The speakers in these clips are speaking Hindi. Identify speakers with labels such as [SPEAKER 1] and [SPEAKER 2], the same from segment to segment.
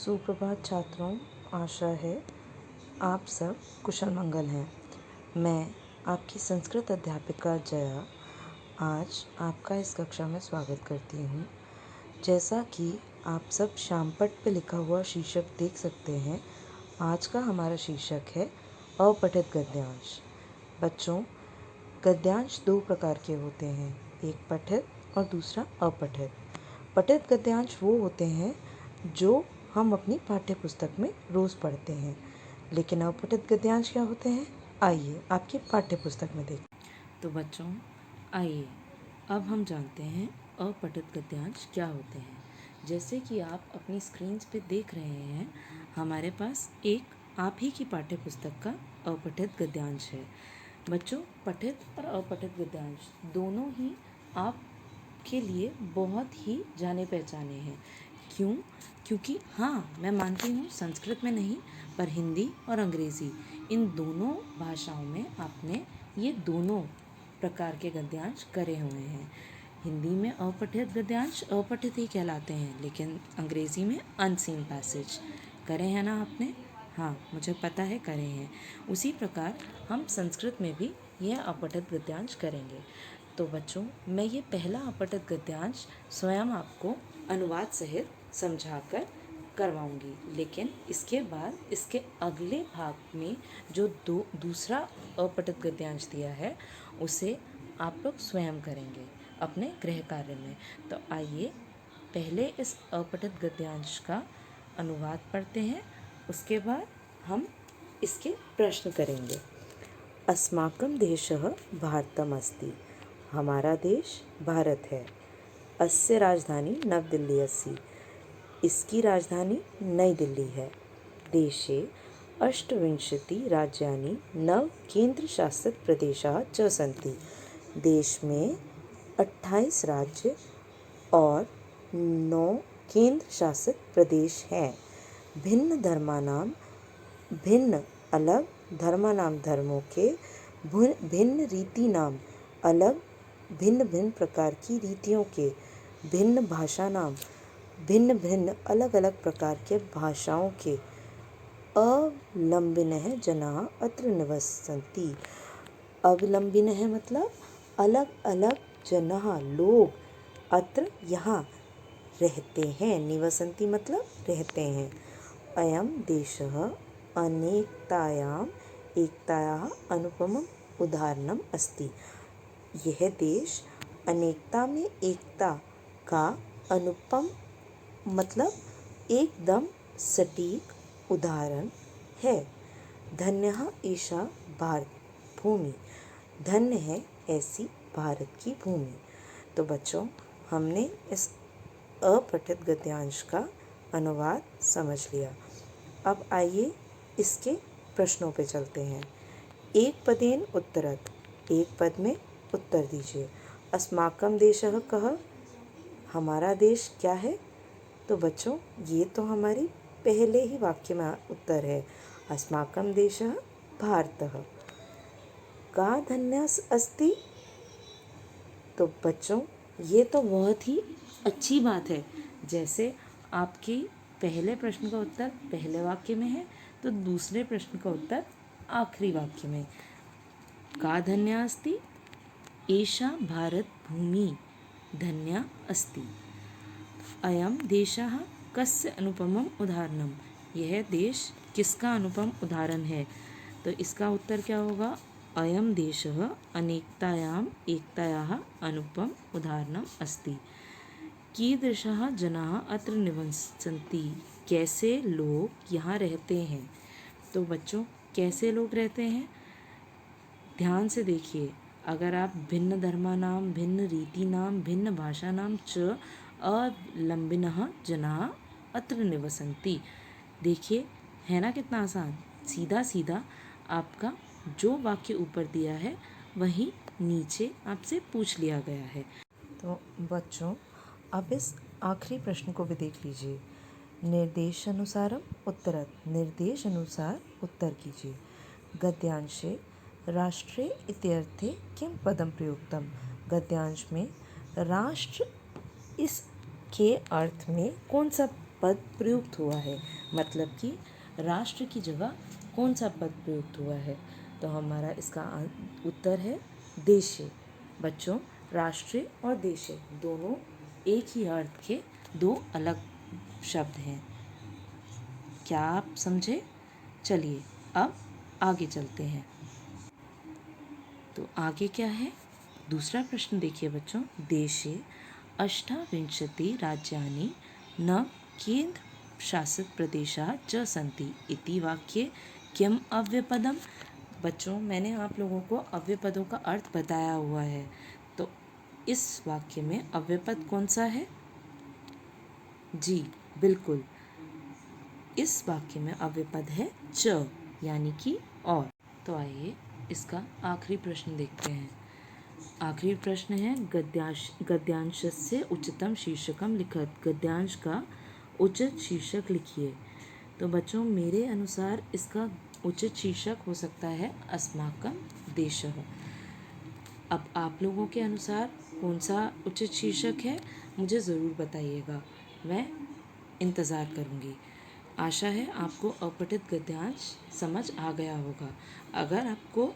[SPEAKER 1] सुप्रभात छात्रों, आशा है आप सब कुशल मंगल हैं। मैं आपकी संस्कृत अध्यापिका जया आज आपका इस कक्षा में स्वागत करती हूँ। जैसा कि आप सब श्यामपट्ट पे लिखा हुआ शीर्षक देख सकते हैं, आज का हमारा शीर्षक है अपठित गद्यांश। बच्चों, गद्यांश दो प्रकार के होते हैं, एक पठित और दूसरा अपठित। पठित गद्यांश वो होते हैं जो हम अपनी पाठ्य पुस्तक में रोज़ पढ़ते हैं, लेकिन अपठित गद्यांश क्या होते हैं, आइए आपकी पाठ्य पुस्तक में देखें।
[SPEAKER 2] तो बच्चों, आइए अब हम जानते हैं अपठित गद्यांश क्या होते हैं। जैसे कि आप अपनी स्क्रीन्स पे देख रहे हैं, हमारे पास एक आप ही की पाठ्य पुस्तक का अपठित गद्यांश है। बच्चों, पठित और अपठित गद्यांश दोनों ही आपके लिए बहुत ही जाने पहचाने हैं। क्यों? क्योंकि हाँ, मैं मानती हूँ संस्कृत में नहीं, पर हिंदी और अंग्रेज़ी इन दोनों भाषाओं में आपने ये दोनों प्रकार के गद्यांश करे हुए हैं। हिंदी में अपठित गद्यांश अपठित ही कहलाते हैं, लेकिन अंग्रेज़ी में अनसीन पैसेज करे हैं ना आपने? हाँ, मुझे पता है करे हैं। उसी प्रकार हम संस्कृत में भी यह अपठित गद्यांश करेंगे। तो बच्चों, मैं ये पहला अपठित गद्यांश स्वयं आपको अनुवाद सहित समझाकर करवाऊंगी, लेकिन इसके बाद इसके अगले भाग में जो दूसरा अपठित गद्यांश दिया है उसे आप लोग स्वयं करेंगे अपने गृह कार्य में। तो आइए पहले इस अपठित गद्यांश का अनुवाद पढ़ते हैं, उसके बाद हम इसके प्रश्न करेंगे। अस्माकं देशः भारतमस्ति। हमारा देश भारत है। अस्य राजधानी नवदिल्ली अस्ति। इसकी राजधानी नई दिल्ली है। देशे अष्टविंशति राज्यानि नव केंद्रशासित प्रदेशाः च सन्ति। देश में 28 राज्य और 9 केंद्र शासित प्रदेश हैं। भिन्न धर्मानां भिन्न अलग धर्मानां धर्मों के भिन्न रीतिनां अलग भिन्न भिन्न प्रकार की रीतियों के भिन्न भाषानां भिन्न भिन्न अलग अलग प्रकार के भाषाओं के अवलंबिनः जनाः अत्र निवसन्ति। अवलंबिनः मतलब अलग अलग जनाः लोग अत्र यहाँ रहते हैं। निवसन्ति मतलब रहते हैं। अयं देशः अनेकतायाम् एकतायाः अनुपमम् उदाहरणम् अस्ति। यह देश अनेकता में एकता का अनुपम मतलब एकदम सटीक उदाहरण है। धन्यः एषा भारत भूमि। धन्य है ऐसी भारत की भूमि। तो बच्चों, हमने इस अपठित गद्यांश का अनुवाद समझ लिया। अब आइए इसके प्रश्नों पे चलते हैं। एक पदेन उत्तरत, एक पद में उत्तर दीजिए। अस्माकं देशः कः, हमारा देश क्या है? तो बच्चों, ये तो हमारी पहले ही वाक्य में उत्तर है। अस्माकं देशः भारतः। का धन्यः अस्ति? तो बच्चों, ये तो बहुत ही अच्छी बात है। जैसे आपकी पहले प्रश्न का उत्तर पहले वाक्य में है, तो दूसरे प्रश्न का उत्तर आखिरी वाक्य में। का धन्या अस्ति? एषा भारत भूमि धन्या अस्ति। अयं देशः कस्य अनुपमम् उदाहरणम्? यह देश किसका अनुपम उदाहरण है? तो इसका उत्तर क्या होगा? अयं देशः अनेकतायाम् एकतायाः अनुपम उदाहरणम् अस्ति। कीदृशः जनाः अत्र निवसन्ति? कैसे लोग यहाँ रहते हैं? तो बच्चों, कैसे लोग रहते हैं? ध्यान से देखिए। अगर आप भिन्न धर्मानां भिन्न रीतिनां भिन्न भाषानां च अवलंबिनः जनाः अत्र निवसन्ति। देखिए, है ना कितना आसान। सीधा सीधा आपका जो वाक्य ऊपर दिया है वही नीचे आपसे पूछ लिया गया है।
[SPEAKER 1] तो बच्चों, अब इस आखिरी प्रश्न को भी देख लीजिए। निर्देशानुसारम उत्तरत, निर्देश अनुसार उत्तर कीजिए। गद्यांशे राष्ट्रे इत्यर्थे किं पदं प्रयुक्तम? गद्यांश में राष्ट्र इसके अर्थ में कौन सा पद प्रयुक्त हुआ है, मतलब कि राष्ट्र की जगह कौन सा पद प्रयुक्त हुआ है। तो हमारा इसका उत्तर है देशे। बच्चों, राष्ट्रीय और देशे दोनों एक ही अर्थ के दो अलग शब्द हैं। क्या आप समझे? चलिए अब आगे चलते हैं। तो आगे क्या है? दूसरा प्रश्न देखिए बच्चों। देशे अष्टाविंशति राज्यानि न केंद्र शासित प्रदेशाः च सन्ति इति वाक्ये किम अव्ययपदम्। बच्चों, मैंने आप लोगों को अव्ययपदों का अर्थ बताया हुआ है, तो इस वाक्य में अव्ययपद कौन सा है? जी बिल्कुल, इस वाक्य में अव्ययपद है च, यानी कि और। तो आइए इसका आखिरी प्रश्न देखते हैं। आखिरी प्रश्न है गद्यांशस्य उचितम शीर्षकम लिखत। गद्यांश का उचित शीर्षक लिखिए। तो बच्चों, मेरे अनुसार इसका उचित शीर्षक हो सकता है अस्माकं देशः। अब आप लोगों के अनुसार कौन सा उचित शीर्षक है, मुझे ज़रूर बताइएगा, मैं इंतज़ार करूँगी। आशा है आपको अपठित गद्यांश समझ आ गया होगा। अगर आपको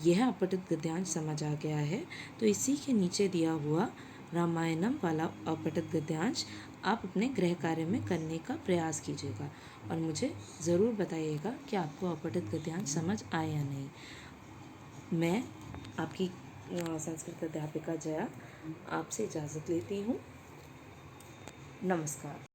[SPEAKER 1] यह अपठित गद्यांश समझ आ गया है तो इसी के नीचे दिया हुआ रामायणम वाला अपठित गद्यांश आप अपने गृह कार्य में करने का प्रयास कीजिएगा और मुझे ज़रूर बताइएगा कि आपको अपठित गद्यांश समझ आया या नहीं। मैं आपकी संस्कृत अध्यापिका जया आपसे इजाज़त लेती हूँ। नमस्कार।